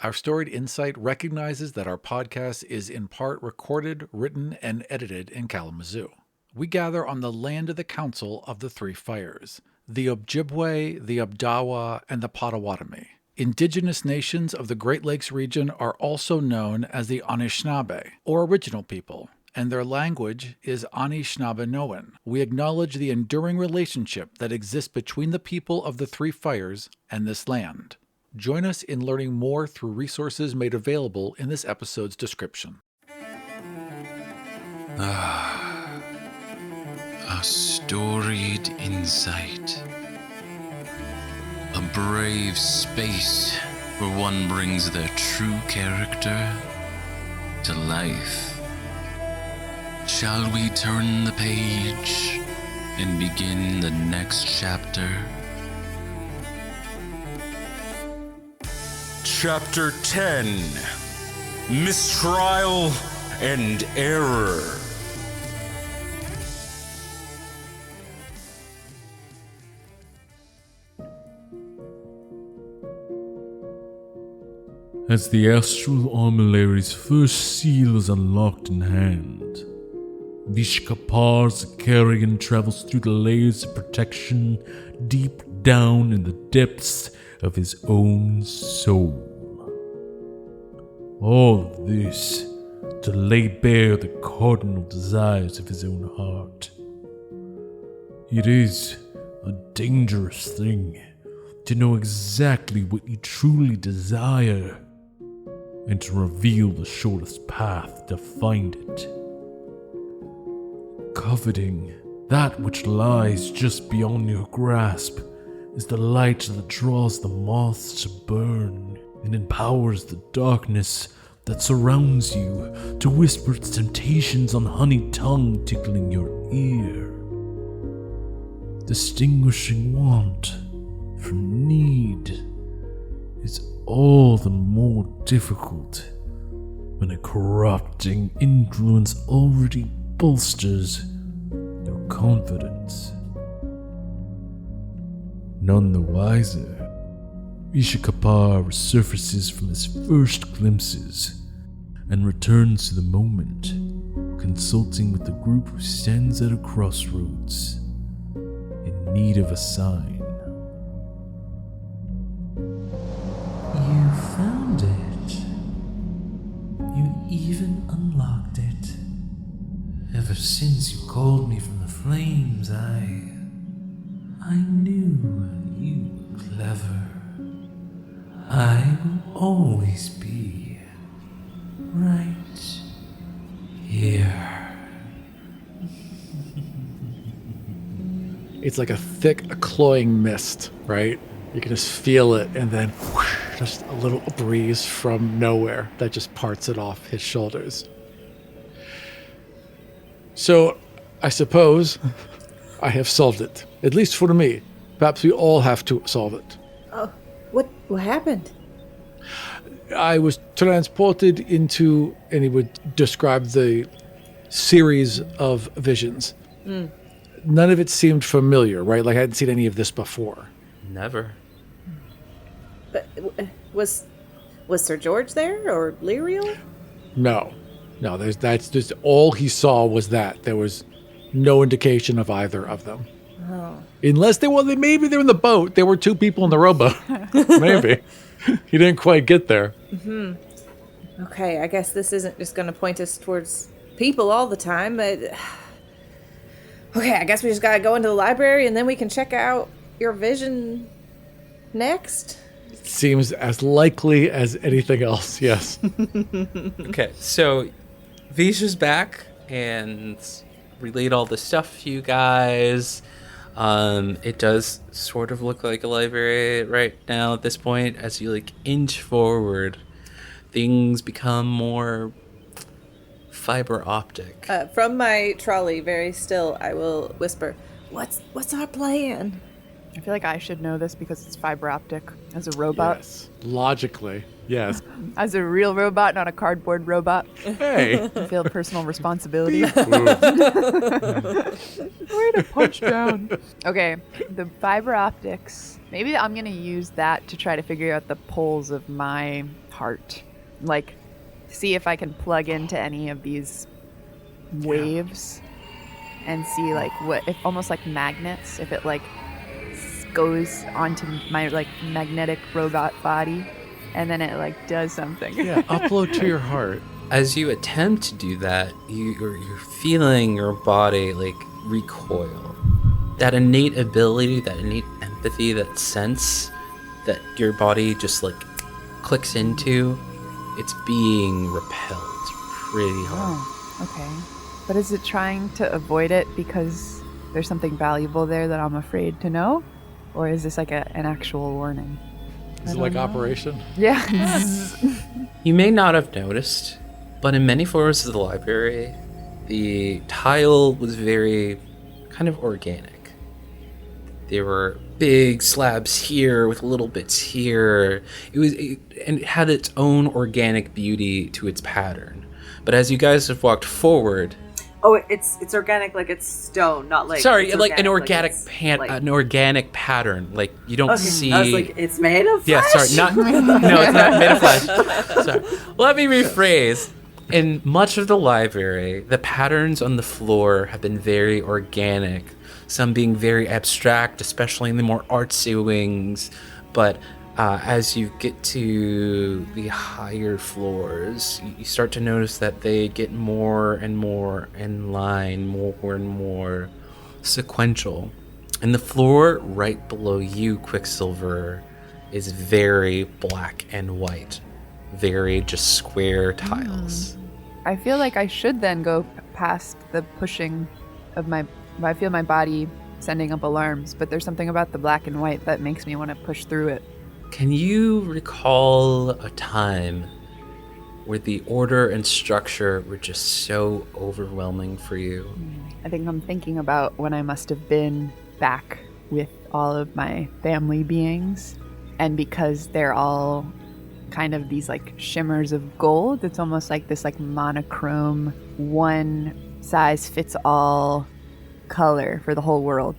Our Storied Insight recognizes that our podcast is in part recorded, written, and edited in Kalamazoo. We gather on the land of the Council of the Three Fires, the Ojibwe, the Abdawa, and the Potawatomi. Indigenous nations of the Great Lakes region are also known as the Anishinaabe, or Original People, and their language is Anishinaabenoan. We acknowledge the enduring relationship that exists between the people of the Three Fires and this land. Join us in learning more through resources made available in this episode's description. A storied insight. A brave space where one brings their true character to life. Shall we turn the page and begin the next chapter? Chapter 10, Mistrial and Error. As the astral armillary's first seal is unlocked in hand, Vishakapar Zakarian travels through the layers of protection deep down in the depths of his own soul. All of this to lay bare the cardinal desires of his own heart. It is a dangerous thing to know exactly what you truly desire and to reveal the shortest path to find it. Coveting that which lies just beyond your grasp is the light that draws the moths to burn and empowers the darkness that surrounds you to whisper its temptations on honey tongue tickling your ear. Distinguishing want from need is all the more difficult when a corrupting influence already bolsters your confidence. None the wiser, Vishakapar resurfaces from his first glimpses and returns to the moment, consulting with the group who stands at a crossroads in need of a sign. You found it. You even unlocked it. Ever since you called me from the flames, I knew you were clever. I will always be right here. It's like a thick, cloying mist, right? You can just feel it, and then whoosh, just a little breeze from nowhere that just parts it off his shoulders. So, I suppose I have solved it, at least for me. Perhaps we all have to solve it. Oh, what happened? I was transported into, and he would describe the series of visions. None of it seemed familiar, right? Like I hadn't seen any of this before. Never. But was Sir George there or Lyriel? No, that's just all he saw was that. There was no indication of either of them. Oh. Unless maybe they're in the boat. There were two people in the rowboat. Maybe. He didn't quite get there. Mm-hmm. Okay, I guess this isn't just going to point us towards people all the time, but... Okay, I guess we just got to go into the library and then we can check out your vision next? Seems as likely as anything else, yes. Okay, so Visha's back and relayed all the stuff to you guys. It does sort of look like a library right now at this point. As you inch forward, things become more fiber optic. From my trolley, very still, I will whisper, What's our plan? I feel like I should know this because it's fiber optic as a robot. Yes, logically, yes. As a real robot, not a cardboard robot. Hey. I feel personal responsibility. Way to punch down. Okay, the fiber optics. Maybe I'm going to use that to try to figure out the poles of my heart. Like, see if I can plug into any of these waves and see like what, if almost like magnets, if it like goes onto my like magnetic robot body and then it like does something. Yeah, upload to your heart. As you attempt to do that, you're feeling your body like recoil. That innate ability, that innate empathy, that sense that your body just like clicks into, it's being repelled pretty hard. Oh, okay. But is it trying to avoid it because there's something valuable there that I'm afraid to know? Or is this like an actual warning? Is it like Operation? Yeah. You may not have noticed, but in many floors of the library, the tile was very kind of organic. There were big slabs here with little bits here. And it had its own organic beauty to its pattern. But as you guys have walked forward, it's organic, like it's stone, not like sorry, it's like an organic like an organic pattern. Like you don't see. I was like, it's made of flesh? Yeah, sorry, no, it's not made of flesh. Sorry. Let me rephrase. In much of the library, the patterns on the floor have been very organic. Some being very abstract, especially in the more artsy wings. But as you get to the higher floors, you start to notice that they get more and more in line, more and more sequential. And the floor right below you, Quicksilver, is very black and white. Very just square tiles. I feel like I should then go past the pushing of my... I feel my body sending up alarms, but there's something about the black and white that makes me want to push through it. Can you recall a time where the order and structure were just so overwhelming for you? I think I'm thinking about when I must have been back with all of my family beings, and because they're all kind of these like shimmers of gold, it's almost like this like monochrome, one size fits all color for the whole world.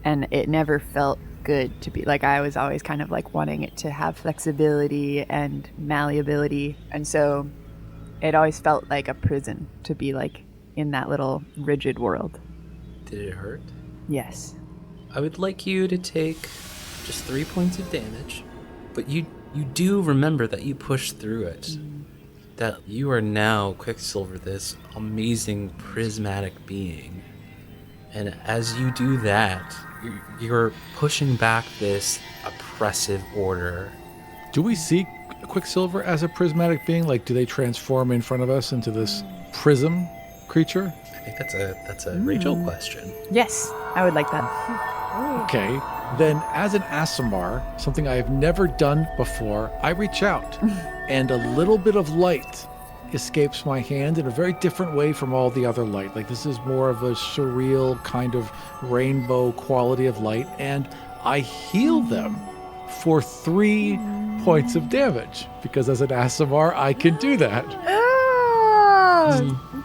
And it never felt good to be like, I was always kind of like wanting it to have flexibility and malleability, and so it always felt like a prison to be like in that little rigid world. Did it hurt? Yes. I would like you to take just 3 points of damage, but you do remember that you pushed through it. That you are now Quicksilver, this amazing prismatic being. And as you do that, you're pushing back this oppressive order. Do we see Quicksilver as a prismatic being? Like, do they transform in front of us into this prism creature? I think that's a Rachael question. Yes, I would like that. Okay, then as an Aasimar, something I've never done before, I reach out, and a little bit of light escapes my hand in a very different way from all the other light. Like, this is more of a surreal kind of rainbow quality of light, and I heal them for 3 points of damage, because as an Aasimar, I can do that.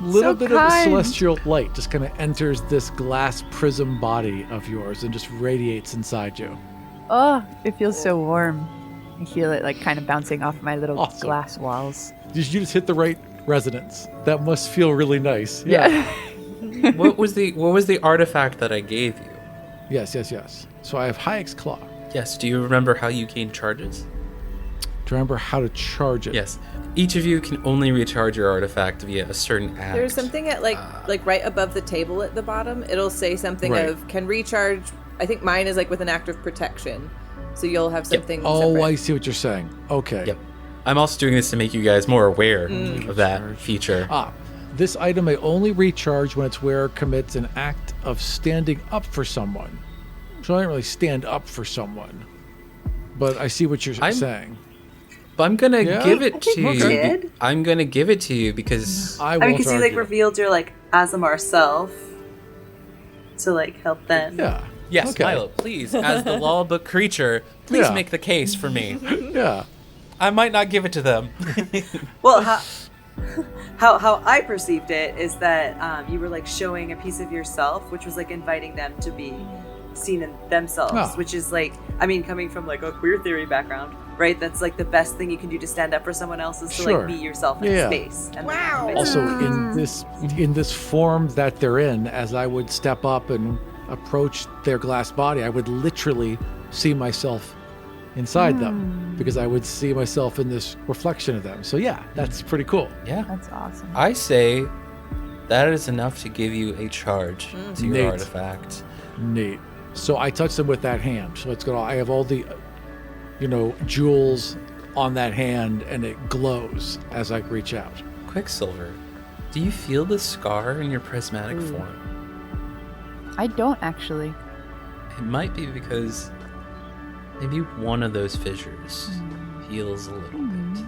Little bit of celestial light just kind of enters this glass prism body of yours and just radiates inside you. Oh, it feels so warm. I feel it like kind of bouncing off my little glass walls. You just hit the right resonance. That must feel really nice. Yeah. What was the artifact that I gave you? Yes. So I have Hayek's Claw. Yes, do you remember how you gain charges? Do you remember how to charge it? Yes. Each of you can only recharge your artifact via a certain act. There's something at like right above the table at the bottom. It'll say something of can recharge. I think mine is like with an act of protection. So you'll have something separate. I see what you're saying. Okay. Yep. I'm also doing this to make you guys more aware of that feature. This item may only recharge when its wearer commits an act of standing up for someone. So I don't really stand up for someone. But I see what you're saying. But I'm gonna give it to you. Did. I'm gonna give it to you because I mean, because you like revealed your like Aasimar self to like help them. Yeah. Yes, okay. Milo, please, as the law book creature, please make the case for me. Yeah. I might not give it to them. Well, how I perceived it is that you were like showing a piece of yourself, which was like inviting them to be seen in themselves, which is like, I mean, coming from like a queer theory background, right? That's like the best thing you can do to stand up for someone else is to Sure. like be yourself in Yeah. space. And Wow. Also, in this form that they're in, as I would step up and approach their glass body, I would literally see myself inside them because I would see myself in this reflection of them. So yeah, that's pretty cool. Yeah. That's awesome. I say that is enough to give you a charge to your Neat. artifact. Neat. So I touch them with that hand. So it's I have all the, jewels on that hand, and it glows as I reach out. Quicksilver, do you feel the scar in your prismatic form? I don't actually. It might be because maybe one of those fissures heals a little bit.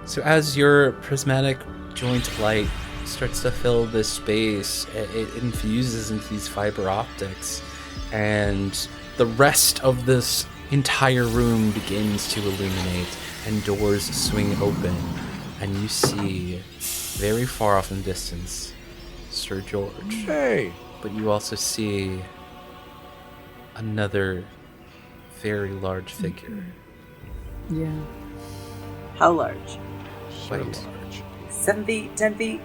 So as your prismatic joint light starts to fill this space, it infuses into these fiber optics, and the rest of this entire room begins to illuminate, and doors swing open, and you see, very far off in the distance, Sir George. Hey. But you also see another very large figure. Yeah. How large? Wait. 7 feet, 10 feet?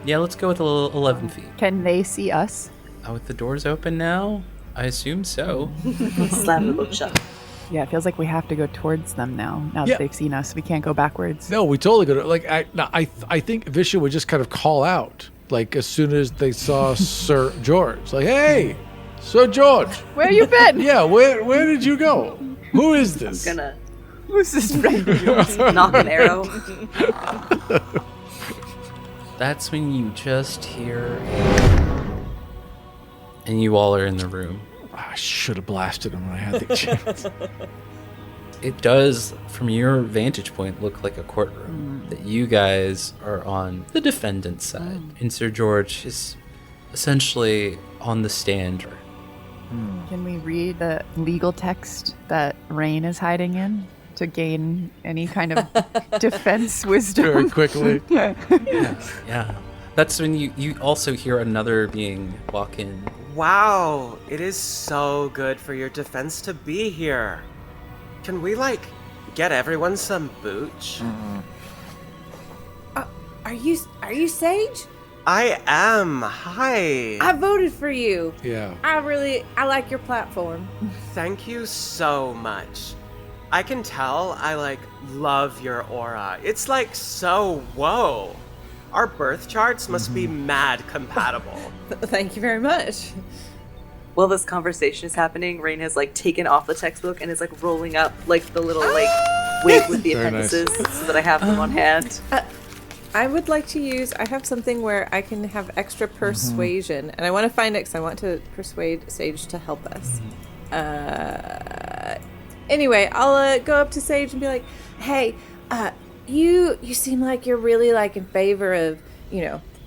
Yeah, let's go with 11 feet. Can they see us? Oh, with the doors open now? I assume so. Slam the book shut. Yeah, it feels like we have to go towards them now. Now Yeah. that they've seen us, we can't go backwards. No, we totally could. I think Visha would just kind of call out, like as soon as they saw Sir George, like, "Hey, Sir George, Where you been? yeah, where did you go? Who is this?" Gonna Who's this friend? knock an arrow. That's when you just hear, and you all are in the room. I should have blasted him when I had the chance. It does, from your vantage point, look like a courtroom. That you guys are on the defendant's side, and Sir George is essentially on the stand. Can we read the legal text that Rain is hiding in to gain any kind of defense wisdom? Very quickly. Yeah. That's when you also hear another being walk in. Wow, it is so good for your defense to be here. Can we, get everyone some booch? Are you Sage? I am. Hi. I voted for you. Yeah. I like your platform. Thank you so much. I can tell I, love your aura. It's, so whoa. Our birth charts must be mad compatible. Thank you very much. While this conversation is happening, Rain has taken off the textbook and is rolling up the little wig with the Very nice. appendices so that I have them on hand. I would like to use. I have something where I can have extra persuasion, and I want to find it because I want to persuade Sage to help us. Anyway, I'll go up to Sage and be like, "Hey, you seem like you're really in favor of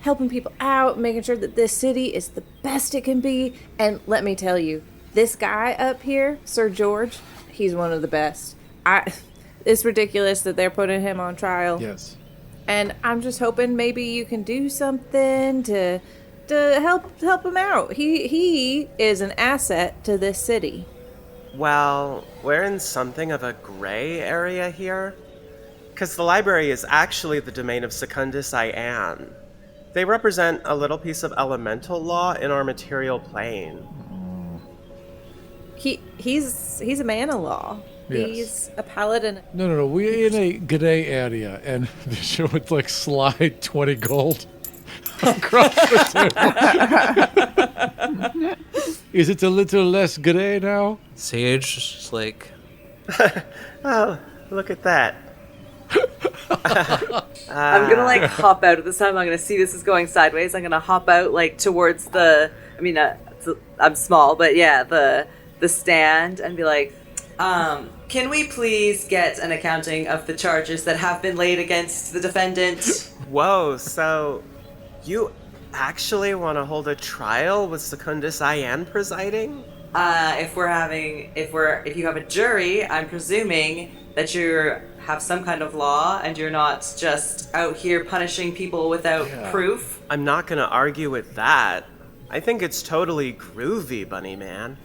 helping people out, making sure that this city is the best it can be. And let me tell you, this guy up here, Sir George, he's one of the best. It's ridiculous that they're putting him on trial. Yes. And I'm just hoping maybe you can do something to help him out. He is an asset to this city." Well, we're in something of a gray area here. Because the library is actually the domain of Secundus I-AN. They represent a little piece of elemental law in our material plane. He's a man of law. Yes. He's a paladin. No. We're in a g'day area, and Visha would slide 20 gold across the table. Is it a little less g'day now? Sage just Oh, look at that. I'm gonna hop out at this time. I'm gonna see this is going sideways. I'm gonna hop out towards the. I mean, I'm small, but yeah, the stand, and be like, can we please get an accounting of the charges that have been laid against the defendant? Whoa, so you actually want to hold a trial with Secundus I-AN presiding? If you have a jury, I'm presuming that you have some kind of law and you're not just out here punishing people without proof. I'm not gonna argue with that. I think it's totally groovy, Bunny Man.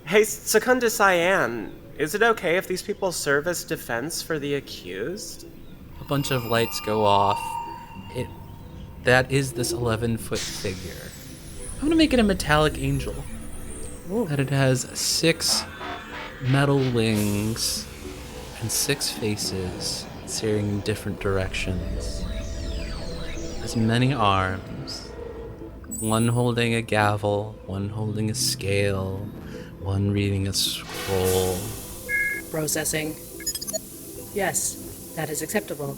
Hey, Secundus I-AN, Is it okay if these people serve as defense for the accused? A bunch of lights go off. That is this 11-foot figure. I'm gonna make it a metallic angel. That it has 6 metal wings and 6 faces staring in different directions. Has many arms. One holding a gavel, one holding a scale, one reading a scroll. Processing. Yes, that is acceptable.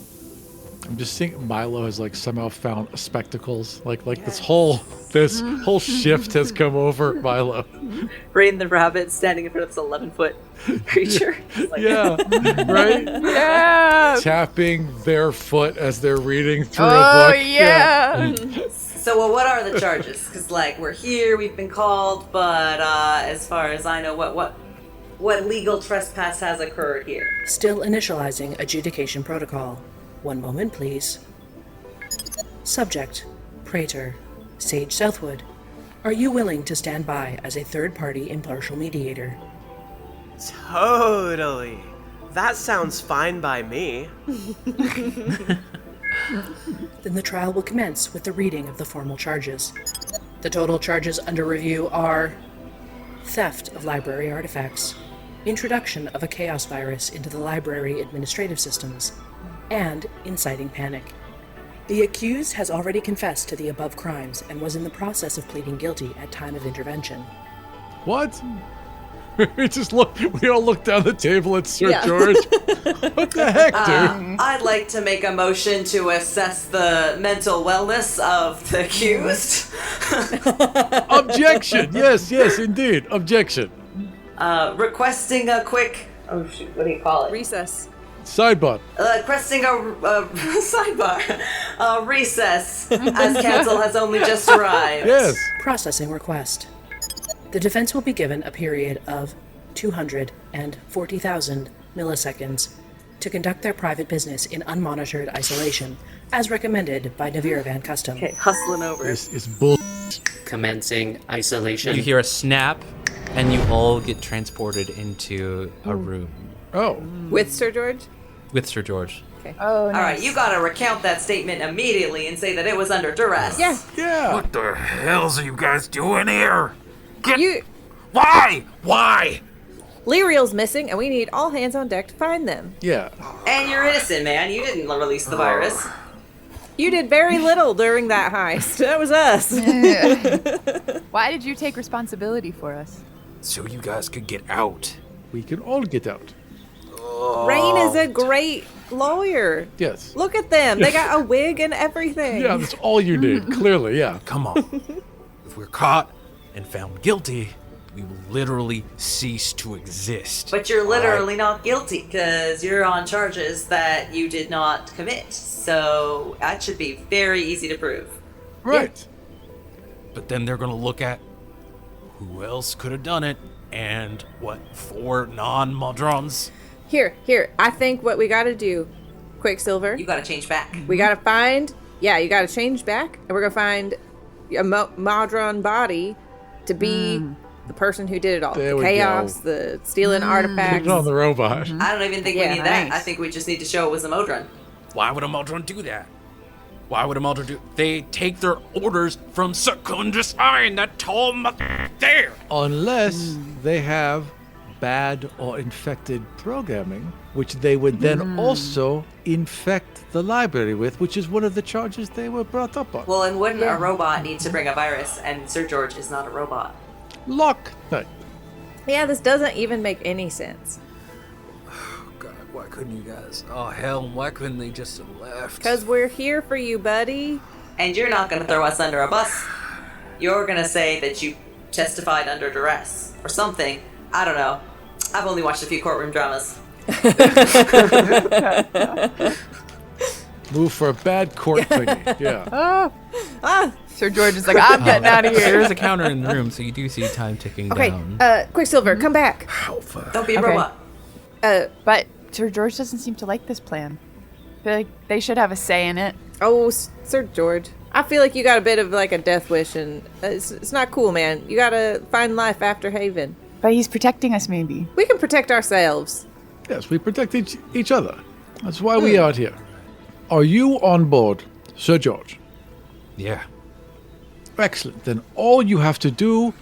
I'm just seeing Milo has like somehow found spectacles. Like this whole shift has come over Milo. Rain the rabbit standing in front of this 11-foot creature. Like, Yeah, right? Yeah. Tapping their foot as they're reading through a Oh, book. yeah. So, well, what are the charges? Because, like, we're here, we've been called, but as far as I know, what legal trespass has occurred here? Still initializing adjudication protocol. One moment, please. Subject, Praetor, Sage Southwood. Are you willing to stand by as a third-party impartial mediator? Totally. That sounds fine by me. Then the trial will commence with the reading of the formal charges. The total charges under review are theft of library artifacts, introduction of a chaos virus into the library administrative systems, and inciting panic. The accused has already confessed to the above crimes and was in the process of pleading guilty at time of intervention. What? We all look down the table at Sir George. What the heck, dude? I'd like to make a motion to assess the mental wellness of the accused. Objection! Yes, indeed. Objection. Requesting a quick... Oh, shoot, what do you call it? Recess. Sidebar. Requesting a sidebar. Recess, as counsel has only just arrived. Yes. Processing request. The defense will be given a period of 240,000 milliseconds to conduct their private business in unmonitored isolation, as recommended by Naviravan Custom. Okay, hustling over. This is bull. Commencing isolation. You hear a snap, and you all get transported into a room Oh. With Sir George? with Sir George. Oh, nice. All right, you gotta recount that statement immediately and say that it was under duress. Yeah. Yeah. What the hells are you guys doing here? Why? Why? Lyriel's missing, and we need all hands on deck to find them. Yeah. And you're innocent, man. You didn't release the virus. You did very little during that heist. That was us. Why did you take responsibility for us? So you guys could get out. We can all get out. Rain is a great lawyer. Yes. Look at them. They got a wig and everything. Yeah, that's all you need. Clearly, yeah. Come on. If we're caught and found guilty, we will literally cease to exist. But you're literally not guilty because you're on charges that you did not commit. So that should be very easy to prove. Right. But then they're going to look at who else could have done it and what 4 non-Modrons. Here. I think what we got to do, Quicksilver, You gotta change back. we got to find, you got to change back, and we're going to find a Modron body to be the person who did it all. There The we chaos, go. the stealing Put artifacts. it on the robot. I don't even think Yeah, we need that. nice. I think we just need to show it was a Modron. Why would a Modron do that? Why would a Modron do... They take their orders from Secundus I-AN, that tall there. Unless they have bad or infected programming, which they would then also infect the library with, which is one of the charges they were brought up on. Well, and wouldn't a robot need to bring a virus? And Sir George is not a robot. Lock. No. Yeah, this doesn't even make any sense. God, why couldn't you guys... Oh, hell, why couldn't they just have left? Because we're here for you, buddy. And you're not gonna throw us under a bus. You're gonna say that you testified under duress or something. I don't know. I've only watched a few courtroom dramas. Move for a bad court thingy. Yeah. Sir George is like, I'm getting out of There here. is a counter in the room, so you do see time ticking Okay, down. Quicksilver, come back. Don't be a Okay. robot. But Sir George doesn't seem to like this plan. I feel like they should have a say in it. Oh, Sir George. I feel like you got a bit of like a death wish, and it's not cool, man. You gotta find life after Haven. But he's protecting us, maybe. We can protect ourselves. Yes, we protect each other. That's why we are here. Are you on board, Sir George? Yeah. Excellent. Then all you have to do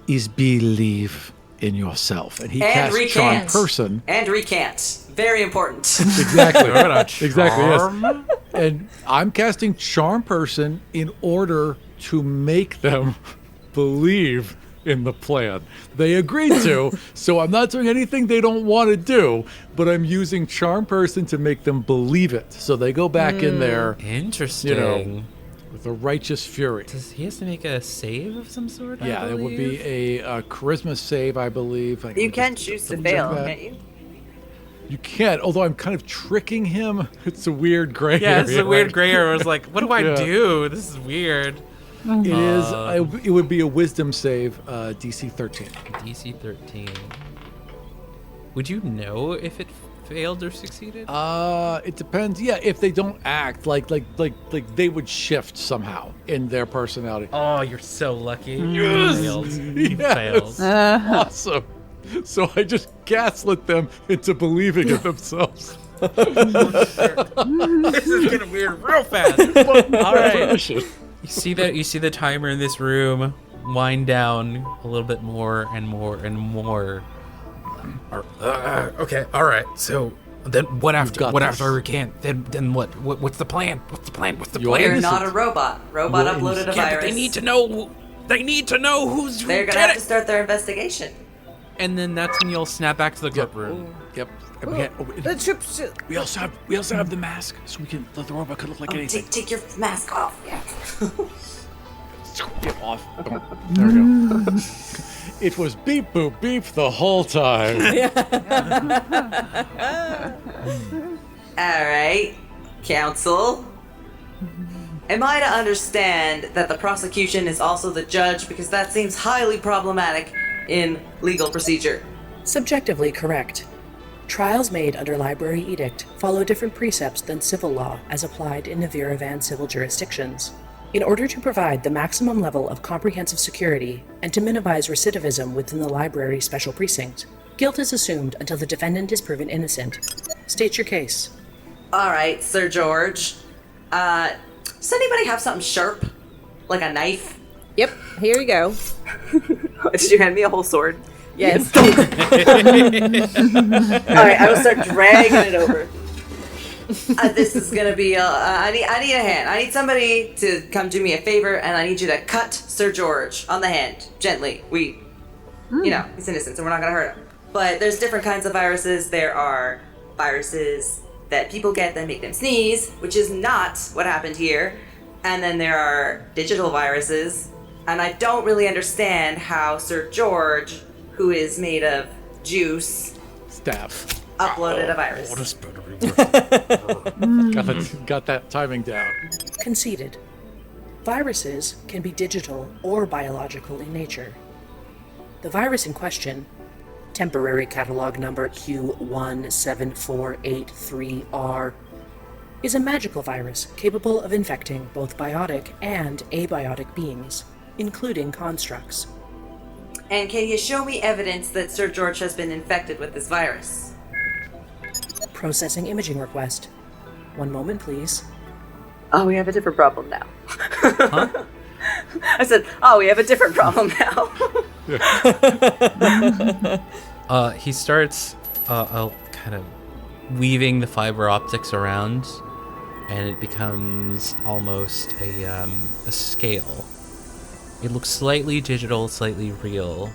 is believe in yourself. And he casts Charm Person. And recant. Very important. Exactly. Exactly, yes. And I'm casting Charm Person in order to make them believe in the plan. They agreed to, so I'm not doing anything they don't want to do, but I'm using Charm Person to make them believe it. So they go back in there, Interesting. with a righteous fury. Does he has to make a save of some sort? Yeah, it would be a charisma save, I believe. You can choose to fail, can't you? You can't, although I'm kind of tricking him. It's a weird gray area. Yeah, it's a weird gray area. I was like, what do I Yeah. do? This is weird. It is. It would be a wisdom save, DC 13. DC 13. Would you know if it failed or succeeded? It depends. Yeah, if they don't act like they would shift somehow in their personality. Oh, you're so lucky. Yes! He fails. Awesome. So I just gaslit them into believing in themselves. This is getting weird real fast. All right. You see the timer in this room wind down a little bit more and more and more. Okay, all right. So then what after this. after I recant? Then what? What's the plan? What's the plan? You're You're innocent. not a robot. Robot uploaded a Yeah, virus. but they need to know. They need to know who They're gonna did have it. to start their investigation. And then that's when you'll snap back to the courtroom. Yep. And we also have the mask, so we can let the robot could look like anything. Take your mask off. Yeah. Get off. There we go. It was beep boop beep the whole time. All right, counsel. Am I to understand that the prosecution is also the judge, because that seems highly problematic in legal procedure? Subjectively correct. Trials made under library edict follow different precepts than civil law as applied in Varitan civil jurisdictions. In order to provide the maximum level of comprehensive security and to minimize recidivism within the library special precinct, guilt is assumed until the defendant is proven innocent. State your case. All right, Sir George. Does anybody have something sharp? Like a knife? Yep, here you go. Did you hand me a whole sword? Yes. All right, I will start dragging it over. This is gonna be. I need a hand. I need somebody to come do me a favor, and I need you to cut Sir George on the hand gently. He's innocent, so we're not gonna hurt him. But there's different kinds of viruses. There are viruses that people get that make them sneeze, which is not what happened here. And then there are digital viruses, and I don't really understand how Sir George, who is made of juice, Staff. uploaded a virus. Got that timing down. Conceded. Viruses can be digital or biological in nature. The virus in question, temporary catalog number Q17483R, is a magical virus capable of infecting both biotic and abiotic beings, including constructs. And can you show me evidence that Sir George has been infected with this virus? Processing imaging request. One moment, please. Oh, we have a different problem now. Huh? I said, oh, we have a different problem now. He starts kind of weaving the fiber optics around, and it becomes almost a scale. It looks slightly digital, slightly real.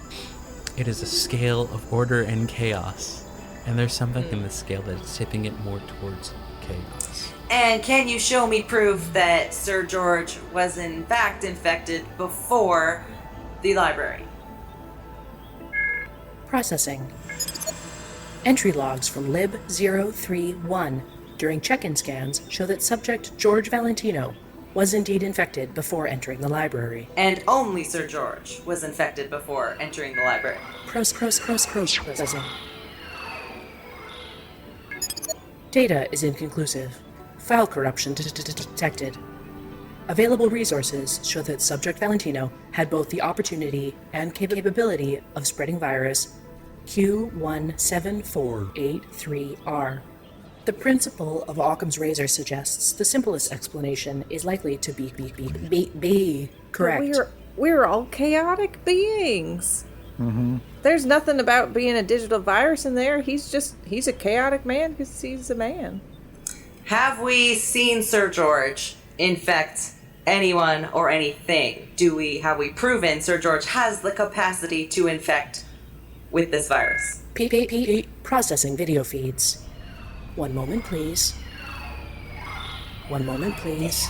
It is a scale of order and chaos, and there's something in the scale that is tipping it more towards chaos. And can you show me proof that Sir George was in fact infected before the library? Processing. Entry logs from Lib 031 during check-in scans show that subject George Valentino was indeed infected before entering the library. And only Sir George was infected before entering the library. Processing. Data is inconclusive. File corruption detected. Available resources show that Subject Valentino had both the opportunity and capability of spreading virus Q17483R. The principle of Occam's razor suggests the simplest explanation is likely to be correct. But we're all chaotic beings. Mm-hmm. There's nothing about being a digital virus in there. He's a chaotic man because he's a man. Have we seen Sir George infect anyone or anything? Have we proven Sir George has the capacity to infect with this virus? Processing video feeds. One moment, please. One moment, please.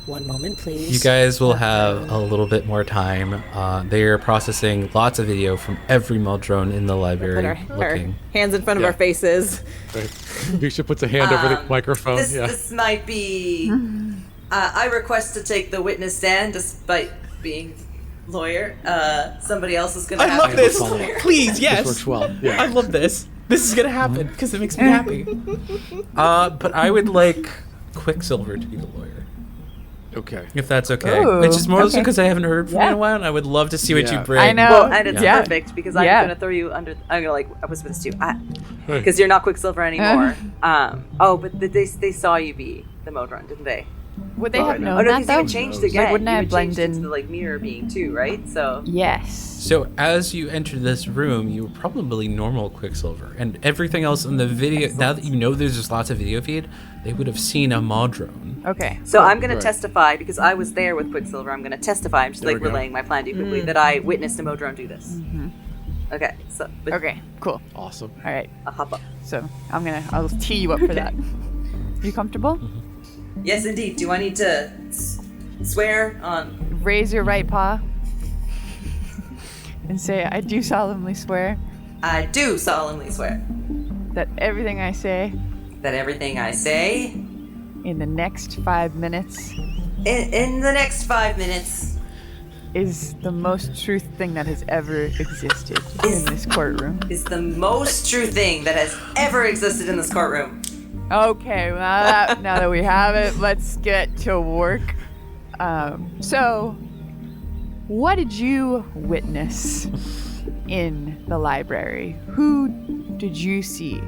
One moment, please. You guys will have a little bit more time. They are processing lots of video from every Muldrone in the library. Put our hands in front of our faces. Visha puts a hand over the microphone. This might be... I request to take the witness stand despite being lawyer. Somebody else is going to have I love to this. be lawyer. Please, yes. This works well. Yeah. I love this. This is going to happen because it makes me happy. But I would like Quicksilver to be the lawyer. Okay. If that's okay. Ooh, Which is more okay. because I haven't heard from you in a while, and I would love to see what you bring. I know. Well, and it's Yeah. perfect because I'm Yeah. going to throw you under... I'm going to I whisper this to you. Because you're not Quicksilver anymore. But they saw you be the Modron, didn't they? Would they have known Oh, no, that, because though? you had changed again. Like, wouldn't I You have had changed blended into the, mirror being too, right? So... Yes. So as you enter this room, you were probably normal Quicksilver, and everything else in the video. Now that you know there's just lots of video feed, they would have seen a Muldrone. Okay. So I'm going to testify, because I was there with Quicksilver, I'm going to testify, I'm just There we go. relaying my plan to you quickly, that I witnessed a Modron do this. Okay, so... Okay, cool. Awesome. All right. I'll hop up. So I'll tee you up for that. You comfortable? Yes, indeed. Do I need to swear on... Raise your right paw and say, I do solemnly swear I do solemnly swear that everything I say that everything I say in the next 5 minutes in the next 5 minutes is the most truth thing that has ever existed in this courtroom. is the most true thing that has ever existed in this courtroom. Okay, well, now that we have it, let's get to work. So, what did you witness in the library? Who did you see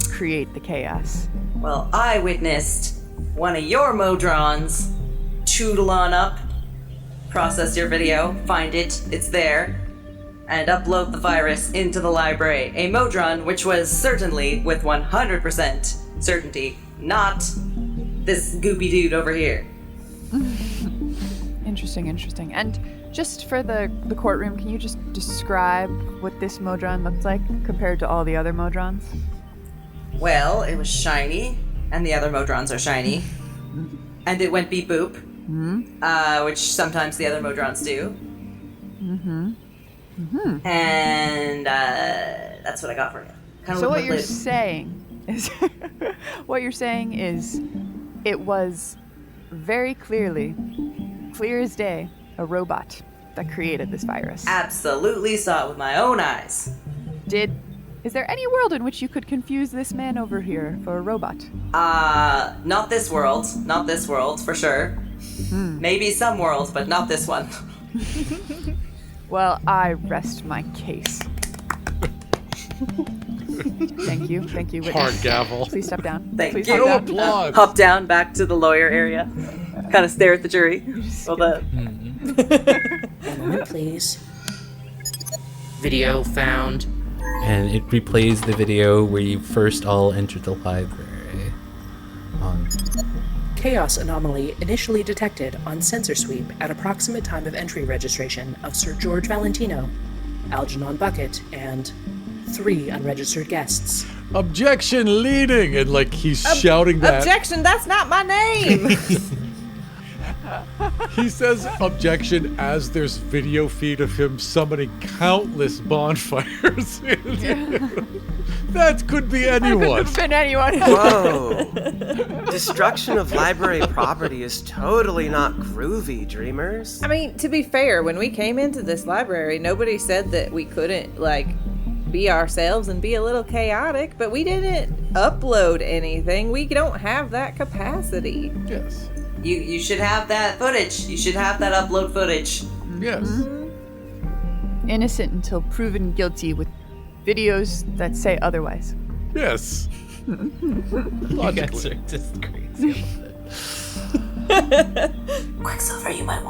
create the chaos? Well, I witnessed one of your Modrons tootle on up, process your video, find it, it's there, and upload the virus into the library. A Modron which was certainly, with 100% certainty, not this goopy dude over here. Interesting. And just for the courtroom, can you just describe what this Modron looked like compared to all the other Modrons? Well, it was shiny, and the other Modrons are shiny, and it went beep boop, which sometimes the other Modrons do. And that's what I got for you. So what you're saying is, it was very clearly, clear as day, a robot that created this virus. Absolutely saw it with my own eyes. Is there any world in which you could confuse this man over here for a robot? Not this world. Not this world, for sure. Maybe some worlds, but not this one. Well, I rest my case. Thank you, witness. Hard gavel. Please step down. Thank Please you. step No down. applause. Hop down back to the lawyer area. Kind of stare at the jury. Well, One moment, please. Video found. And it replays the video where you first all entered the library. Chaos anomaly initially detected on sensor sweep at approximate time of entry registration of Sir George Valentino, Algernon Bucket, and 3 unregistered guests. Objection leading! And he's shouting that. Objection, that's not my name! He says objection as there's video feed of him summoning countless bonfires. That could be anyone. Could have been anyone. Whoa. Destruction of library property is totally not groovy, dreamers. I mean, to be fair, when we came into this library, nobody said that we couldn't, be ourselves and be a little chaotic, but we didn't upload anything. We don't have that capacity. Yes. You should have that footage. You should have that upload footage. Yes. Innocent until proven guilty with videos that say otherwise. Yes. You guys are just crazy. Quicksilver, you might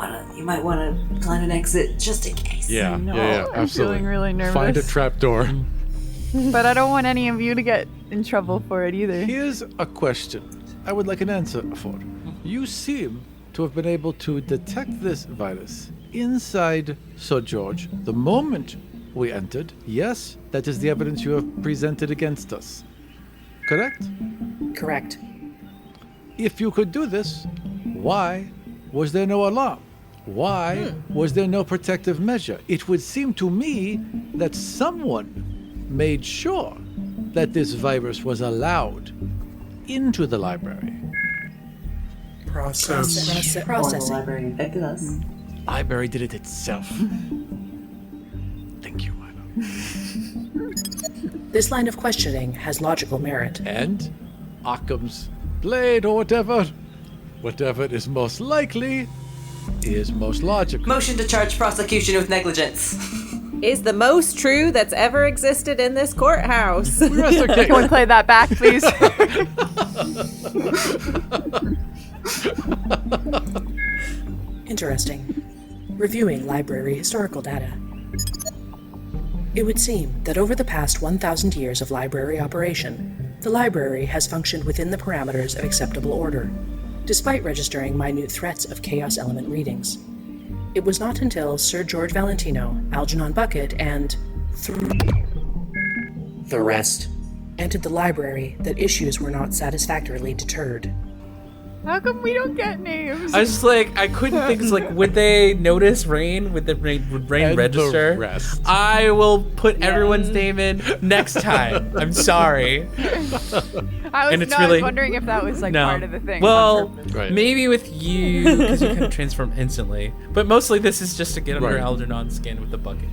wanna plan an exit just in case. Yeah, No, yeah, I'm absolutely. feeling really nervous. Find a trapdoor. But I don't want any of you to get in trouble for it either. Here's a question I would like an answer for. You seem to have been able to detect this virus inside Sir George the moment we entered. Yes, that is the evidence you have presented against us. Correct? Correct. If you could do this, why was there no alarm? Why was there no protective measure? It would seem to me that someone made sure that this virus was allowed into the library. Processing. Library infected us. Library did it itself. Thank you, Milo. This line of questioning has logical merit. And Occam's blade or whatever is most likely is most logical. Motion to charge prosecution with negligence. Is the most true that's ever existed in this courthouse. We rest our case. Can we play that back, please? Interesting. Reviewing library historical data. It would seem that over the past 1,000 years of library operation, the library has functioned within the parameters of acceptable order, despite registering minute threats of chaos element readings. It was not until Sir George Valentino, Algernon Bucket, and The rest. entered the library that issues were not satisfactorily deterred. How come we don't get names? I was just like, I couldn't think. It's like, would they notice Rain? Would Rain And register? the rest. I will put everyone's name in next time. I'm sorry. I and it's was really- wondering if that was like No. part of the thing. Well, on purpose. Right. maybe with you, because you can transform instantly. But mostly this is just to get under Right. Algernon's skin with the bucket.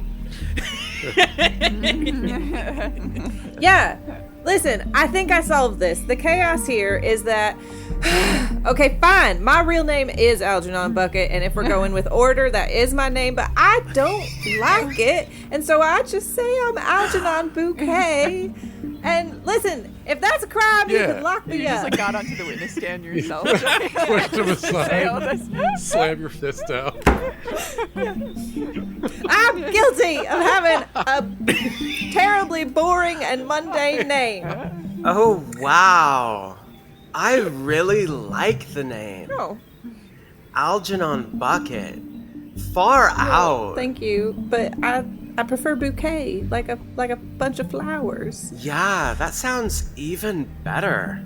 Yeah. Listen, I think I solved this. The chaos here is that okay, fine. My real name is Algernon Bucket, and if we're going with order, that is my name, but I don't like it. And so I just say I'm Algernon Bouquet. And listen, if that's a crime, you can lock me You just up. like got onto the witness stand yourself. Push to the Say all side. this. Slam your fist out. I'm guilty of having a terribly boring and mundane name. Oh, wow. I really like the name. Oh, Algernon Bucket. Far out. thank you, but I prefer bouquet, like a bunch of flowers. Yeah, that sounds even better.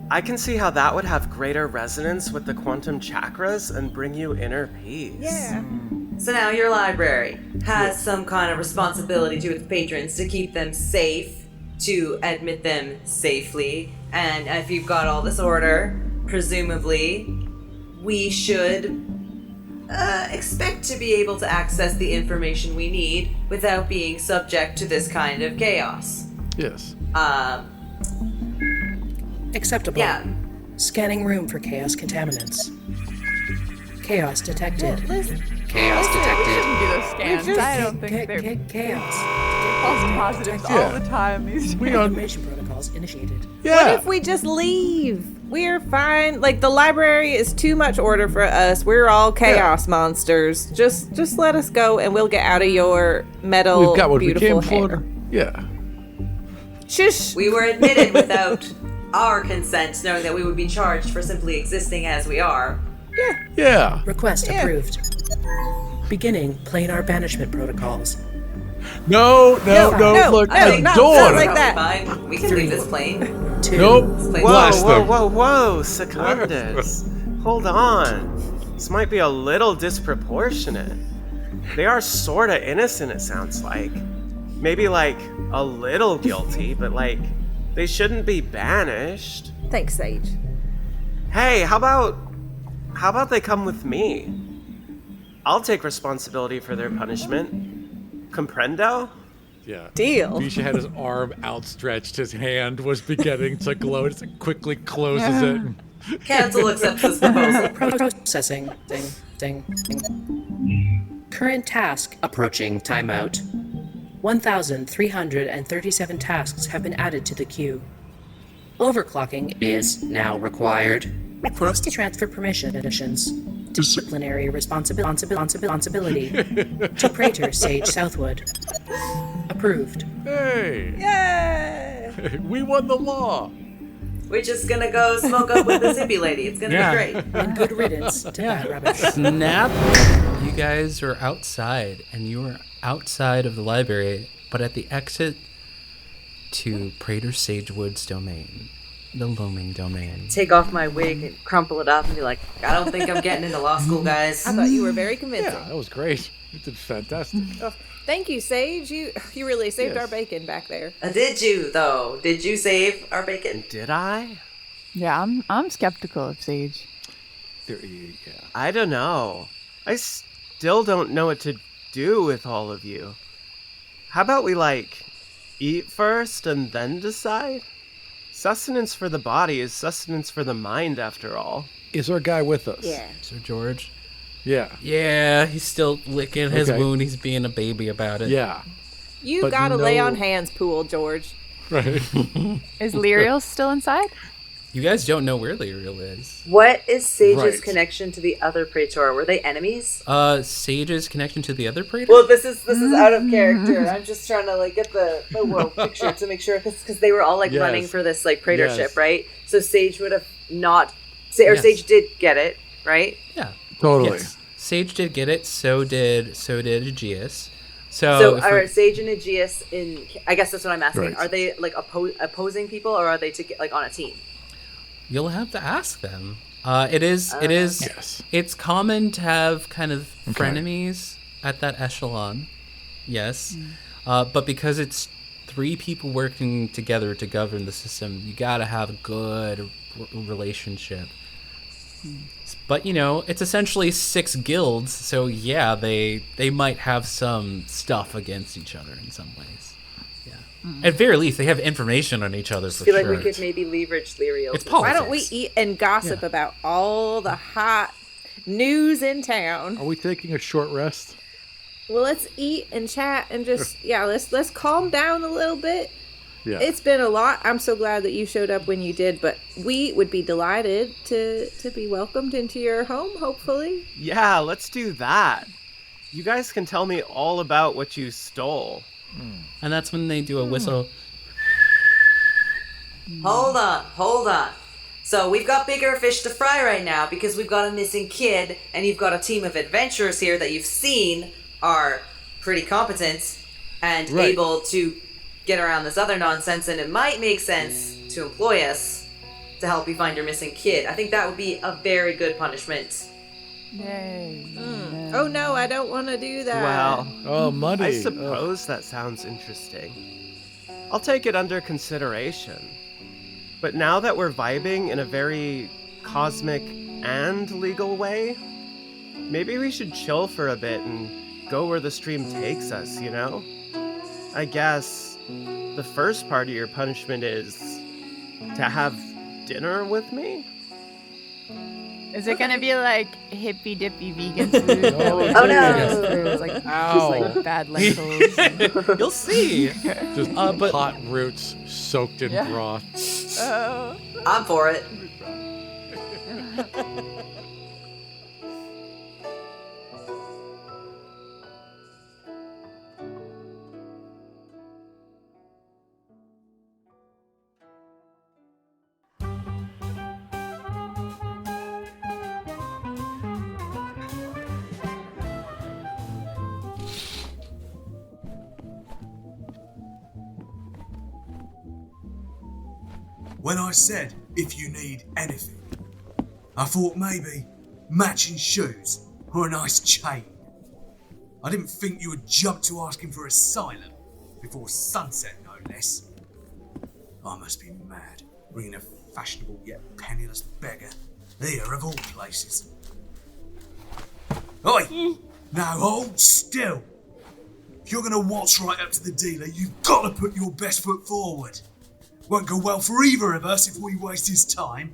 I can see how that would have greater resonance with the quantum chakras and bring you inner peace. Yeah. So now your library has some kind of responsibility to its patrons to keep them safe, to admit them safely, and if you've got all this order, presumably, we should expect to be able to access the information we need without being subject to this kind of chaos. Yes. Acceptable. Yeah. Scanning room for chaos contaminants. Chaos detected. Chaos detected. Do those scans. I don't think they're Chaos. false positives all Yeah. the time. These We on. Information protocols initiated. What Yeah. if we just leave? We're fine. Like, the library is too much order for us. We're all chaos monsters. Just let us go and we'll get out of your metal, We've got what we beautiful came hair. for. Yeah. Shush. We were admitted without our consent, knowing that we would be charged for simply existing as we are. Yeah. Request Yeah. approved. Beginning planar banishment protocols. No. Look, no, a not door. like that. Fine. We can leave this plane. 2. Nope. Plane. Blast them. Whoa, Secundus. Hold on. This might be a little disproportionate. They are sorta innocent, it sounds like. Maybe like a little guilty, but like they shouldn't be banished. Thanks, Sage. Hey, how about they come with me? I'll take responsibility for their punishment. Comprendo? Yeah. Deal. Visha had his arm outstretched. His hand was beginning to glow. Just quickly closes it. Council accepts this proposal. Processing. Ding. Current task. Approaching timeout. 1,337 tasks have been added to the queue. Overclocking Is now required. for us to transfer permissions. Disciplinary responsibility to Praetor Sage Southwood. Approved. Hey, Yay! we won the law. We're just gonna go smoke up with this hippie lady. It's gonna be great. And good riddance to bad rubbish. Snap! You guys are outside, and you are outside of the library, but at the exit to Praetor Sagewood's domain, the Loaming domain. Take off my wig and crumple it up and be like, I don't think I'm getting into law school, guys. I thought you were very convincing. Yeah, that was great. You did fantastic. Oh, thank you, Sage. You really saved Yes. our bacon back there. Did you, though? Did you save our bacon? Did I? Yeah, I'm skeptical of Sage. Yeah. I don't know. I still don't know what to do with all of you. How about we, eat first and then decide? Sustenance for the body is sustenance for the mind, after all. Is our guy with us? Yeah. Sir George? Yeah. Yeah, he's still licking his Okay. wound. He's being a baby about it. Yeah. You But gotta lay no- on hands, Pool, George. Right. Is Lyriel still inside? You guys don't know where Lyriel is. What is Sage's Right. connection to the other Praetor? Were they enemies? Sage's connection to the other Praetor? Well, this is out of character. I'm just trying to get the world picture to make sure, because they were all Yes. running for this praetorship, Yes. right? So Sage would have not, or Yes. Sage did get it, right? Yeah. Totally. Yes. Sage did get it, so did Aegeus. So, So if are we're- Sage and Aegeus I guess that's what I'm asking. Right. Are they opposing people, or are they on a team? you'll have to ask them. It is Yes. it's common to have kind of frenemies at that echelon. Yes. But because it's 3 people working together to govern the system, you got to have a good relationship. But it's essentially 6 guilds, so yeah, they might have some stuff against each other in some ways. Yeah. At very least, they have information on each other for I feel sure. like we could maybe leverage Lyriel. It's politics. Why don't we eat and gossip about all the hot news in town? Are we taking a short rest? Well, let's eat and chat and just let's calm down a little bit. Yeah. It's been a lot. I'm so glad that you showed up when you did, but we would be delighted to be welcomed into your home, hopefully. Yeah, let's do that. You guys can tell me all about what you stole. And that's when they do a whistle. Hold on. So we've got bigger fish to fry right now because we've got a missing kid, and you've got a team of adventurers here that you've seen are pretty competent and Right. able to get around this other nonsense, and it might make sense to employ us to help you find your missing kid. I think that would be a very good punishment. Yay. Oh no, I don't want to do that. Well, Oh, money. I suppose that sounds interesting. I'll take it under consideration. But now that we're vibing in a very cosmic and legal way, maybe we should chill for a bit and go where the stream takes us, I guess the first part of your punishment is to have dinner with me? Is it gonna be like hippy dippy vegan food? Oh, Oh, no. It's like, Ow. just like bad lentils. You'll see. Just but- hot roots soaked in Yeah. broth. Oh. I'm for it. When I said, if you need anything, I thought maybe matching shoes or a nice chain. I didn't think you would jump to asking for asylum before sunset, no less. I must be mad, bringing a fashionable yet penniless beggar here of all places. Oi! Now hold still! If you're gonna waltz right up to the dealer, you've got to put your best foot forward. Won't go well for either of us if we waste his time.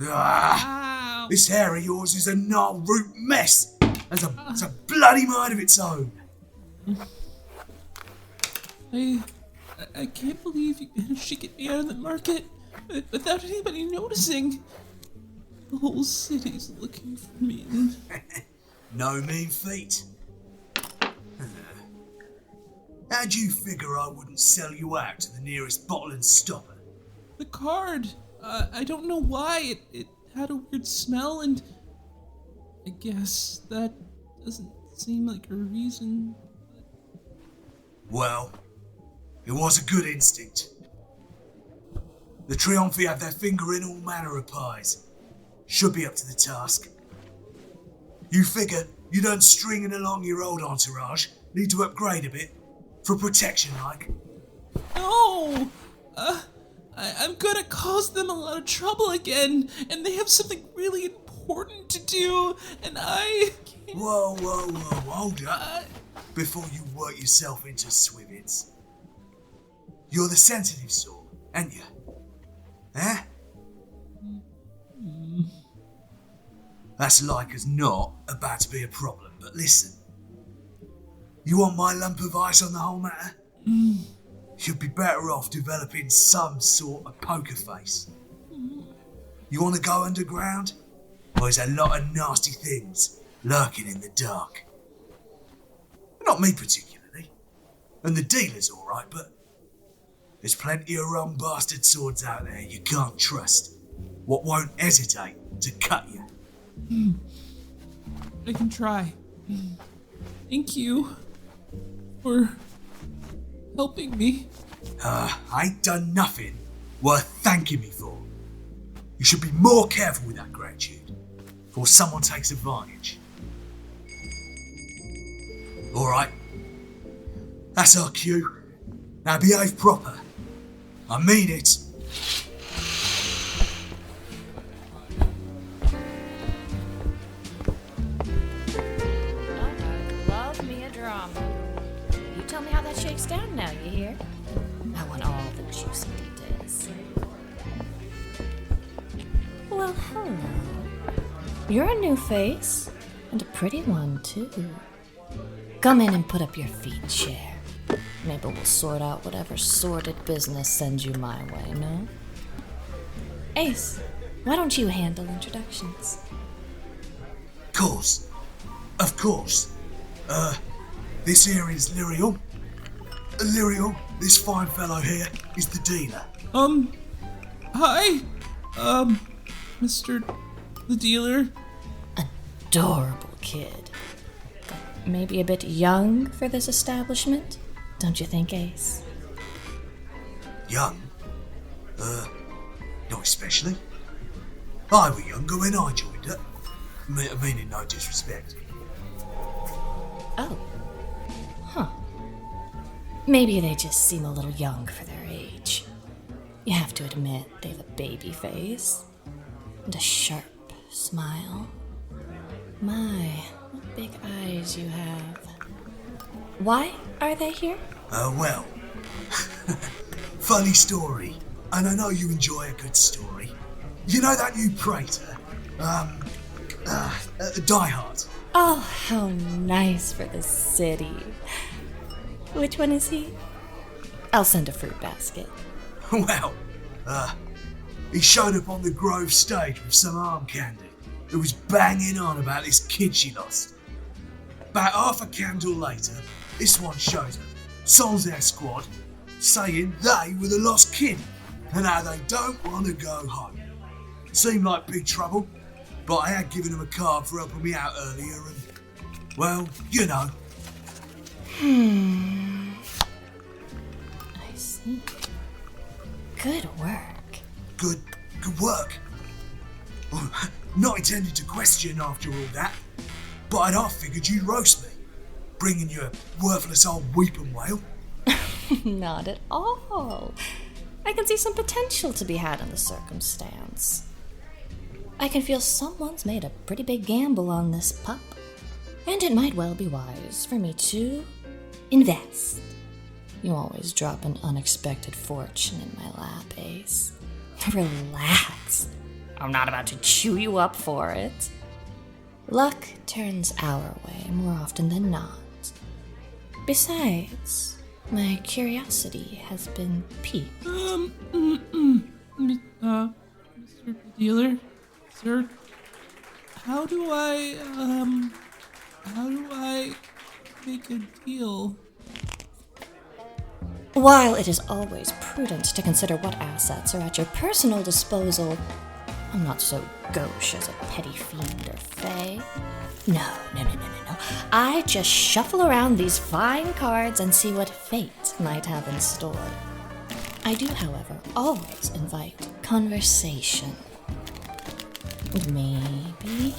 Ah, this hair of yours is a gnarled root mess. It's a bloody mind of its own. I can't believe you managed to get me out of the market without anybody noticing. The whole city's looking for me. No mean feat. How'd you figure I wouldn't sell you out to the nearest bottle and stopper? The card. I don't know why. It had a weird smell, and I guess that doesn't seem like a reason. Well, it was a good instinct. The Triumphi have their finger in all manner of pies. Should be up to the task. You figure you done stringing along your old entourage, need to upgrade a bit, for protection like. No! I'm gonna cause them a lot of trouble again, and they have something really important to do, and I can't... Whoa, hold up. Before you work yourself into swivets. You're the sensitive sort, ain't you? Eh? That's like as not about to be a problem, but listen. You want my lump of ice on the whole matter? You'd be better off developing some sort of poker face. You want to go underground? Well, there's a lot of nasty things lurking in the dark. Not me particularly. And the dealer's alright, but there's plenty of rum bastard swords out there you can't trust. What won't hesitate to cut you. I can try. Thank you for helping me. I ain't done nothing worth thanking me for. You should be more careful with that gratitude, before someone takes advantage. Alright, that's our cue. Now behave proper. I mean it. Love me a drama. You tell me how that shakes down now, you hear? I want all the juicy details. Well, hello. You're a new face, and a pretty one, too. Come in and put up your feet, chair. Maybe we'll sort out whatever sordid business sends you my way, no? Ace, why don't you handle introductions? Of course. This here is Lyriel. Lyriel, this fine fellow here, is the dealer. Hi. Mr. the dealer. Adorable kid. Maybe a bit young for this establishment? Don't you think, Ace? Young? Not especially. I was younger when I joined it. Meaning no disrespect. Oh. Huh. Maybe they just seem a little young for their age. You have to admit, they have a baby face. And a sharp smile. My, what big eyes you have. Why are they here? Well, funny story, and I know you enjoy a good story. You know that new praetor, Die Hard? Oh, how nice for the city. Which one is he? I'll send a fruit basket. Well, he showed up on the Grove stage with some arm candy. Who was banging on about this kid she lost. About half a candle later, this one shows up, sans their squad, saying they were the lost kid, and how they don't want to go home. Seemed like big trouble, but I had given him a card for helping me out earlier, and, well, you know. I see. Good work. Good work. Not intended to question after all that, but I'd half figured you'd roast me, bringing you a worthless old weeping whale. Not at all. I can see some potential to be had in the circumstance. I can feel someone's made a pretty big gamble on this pup, and it might well be wise for me to invest. You always drop an unexpected fortune in my lap, Ace. Relax. I'm not about to chew you up for it. Luck turns our way more often than not. Besides, my curiosity has been piqued. Mr. Dealer, sir, how do I make a deal? While it is always prudent to consider what assets are at your personal disposal, I'm not so gauche as a petty fiend or fae. No. I just shuffle around these fine cards and see what fate might have in store. I do, however, always invite conversation. Maybe,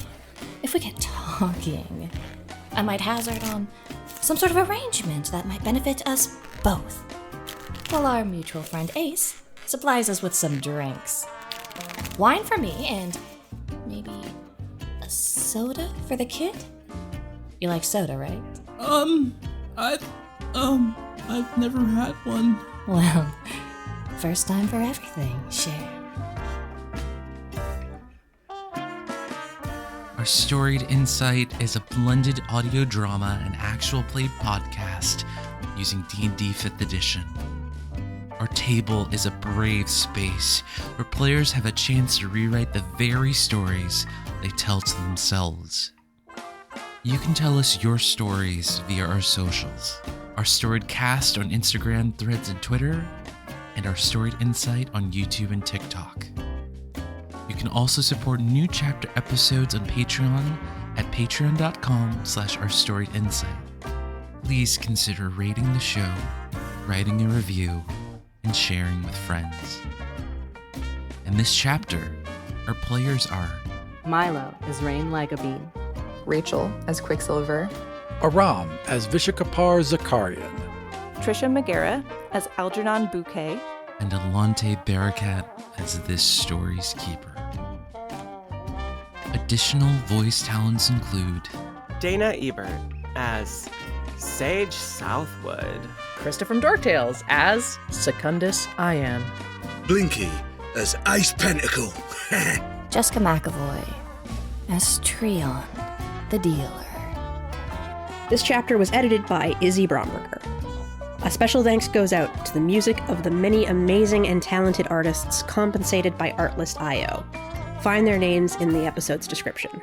if we get talking, I might hazard on some sort of arrangement that might benefit us both, while our mutual friend Ace supplies us with some drinks. Wine for me, and maybe a soda for the kid? You like soda, right? I've never had one. Well, first time for everything, share. Our Storied Insight is a blended audio drama and actual play podcast using D&D 5th edition. Our table is a brave space where players have a chance to rewrite the very stories they tell to themselves. You can tell us your stories via our socials. Our Storied Cast on Instagram, Threads, and Twitter, and our Storied Insight on YouTube and TikTok. You can also support new chapter episodes on Patreon at patreon.com/ourstoriedinsight. Please consider rating the show, writing a review, and sharing with friends. In this chapter, our players are Milo as Lagobean, Rachael as Quicksilver, Aram as Vishakapar Zakarian, Tricia McGarrah as Algernon Bouquet, and Allonté Barakat as this story's keeper. Additional voice talents include Dana Ebert as Sage Southwood, Christa from Dorktales as Secundus I-AN, Blynky as Ace Pentacle, Jessica McEvoy as Trion, the dealer. This chapter was edited by Izzy Bromberger. A special thanks goes out to the music of the many amazing and talented artists compensated by Artlist.io. Find their names in the episode's description.